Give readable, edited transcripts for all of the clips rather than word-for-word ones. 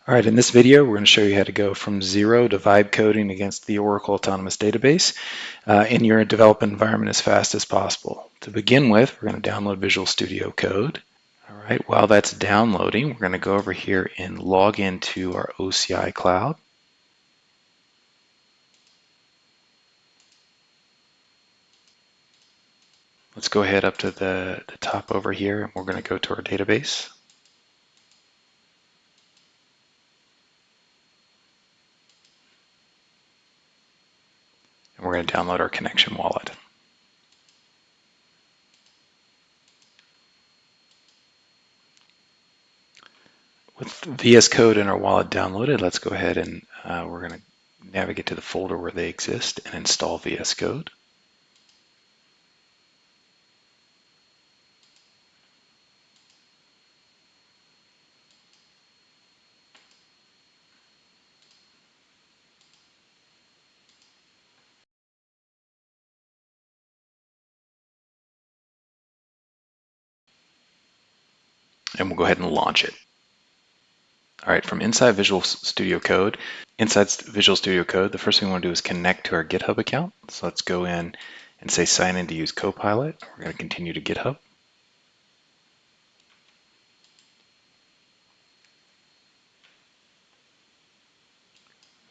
All right, in this video, we're going to show you how to go from zero to vibe coding against the Oracle Autonomous Database in your development environment as fast as possible. To begin with, we're going to download Visual Studio Code. All right, while that's downloading, we're going to go over here and log into our OCI cloud. Let's go ahead up to the top over here, and we're going to go to our database. And we're going to download our connection wallet. With VS Code and our wallet downloaded, let's go ahead and we're going to navigate to the folder where they exist and install VS Code. And we'll go ahead and launch it. All right, from inside Visual Studio Code, the first thing we want to do is connect to our GitHub account. So let's go in and say sign in to use Copilot. We're going to continue to GitHub.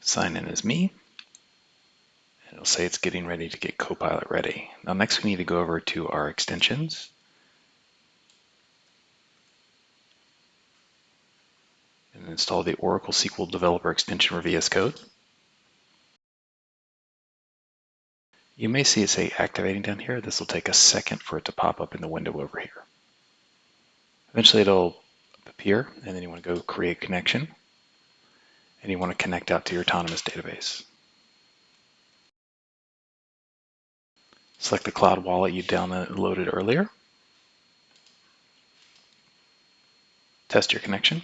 Sign in as me. And it'll say it's getting ready to get Copilot ready. Now next we need to go over to our extensions. And install the Oracle SQL Developer extension for VS Code. You may see it say activating down here. This will take a second for it to pop up in the window over here. Eventually it'll appear, and then you want to go create connection, and you want to connect out to your Autonomous database. Select the cloud wallet you downloaded earlier. Test your connection.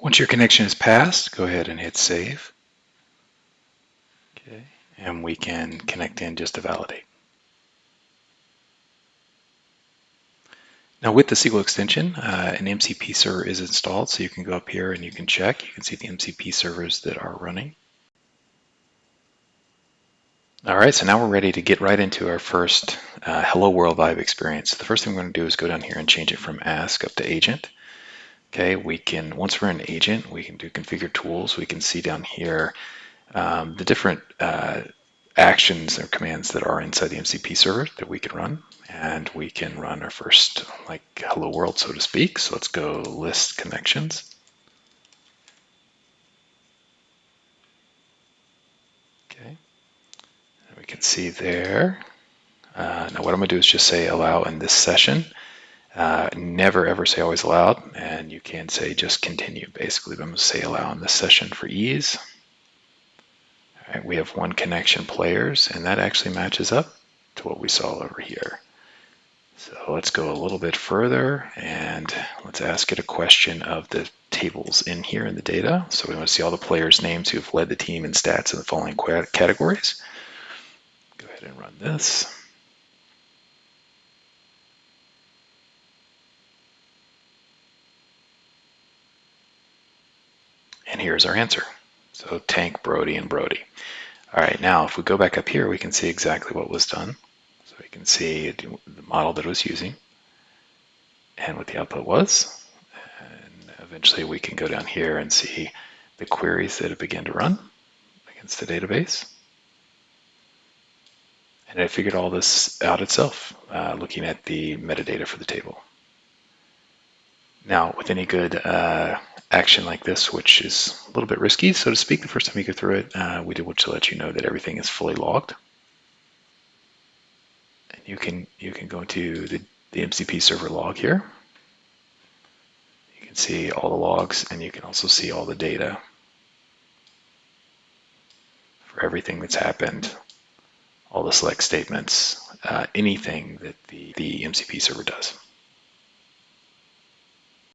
Once your connection is passed, go ahead and hit save. Okay, and we can connect in just to validate. Now with the SQL extension, an MCP server is installed, so you can go up here and you can check. You can see the MCP servers that are running. All right, so now we're ready to get right into our first Hello World Vibe experience. The first thing we're going to do is go down here and change it from Ask up to Agent. Okay, once we're in Agent, we can do Configure Tools. We can see down here the different actions or commands that are inside the MCP server that we can run. And we can run our first, like, Hello World, so to speak. So let's go List Connections. Okay, and we can see there. Now what I'm going to do is just say allow in this session. Never ever say always allowed, and you can say just continue basically, but I'm going to say allow in this session for ease. All right, we have one connection players, and that actually matches up to what we saw over here. So let's go a little bit further and let's ask it a question of the tables in here in the data. So we want to see all the players' names who have led the team in stats in the following categories. Go ahead and run this. And here's our answer. So Tank, Brody, and Brody. All right, now if we go back up here, we can see exactly what was done. So we can see the model that it was using and what the output was. And eventually we can go down here and see the queries that it began to run against the database. And it figured all this out itself, looking at the metadata for the table. Now, with any good action like this, which is a little bit risky, so to speak, the first time you go through it, we did want to let you know that everything is fully logged. And you can go into the MCP server log here. You can see all the logs, and you can also see all the data for everything that's happened, all the select statements, anything that the MCP server does.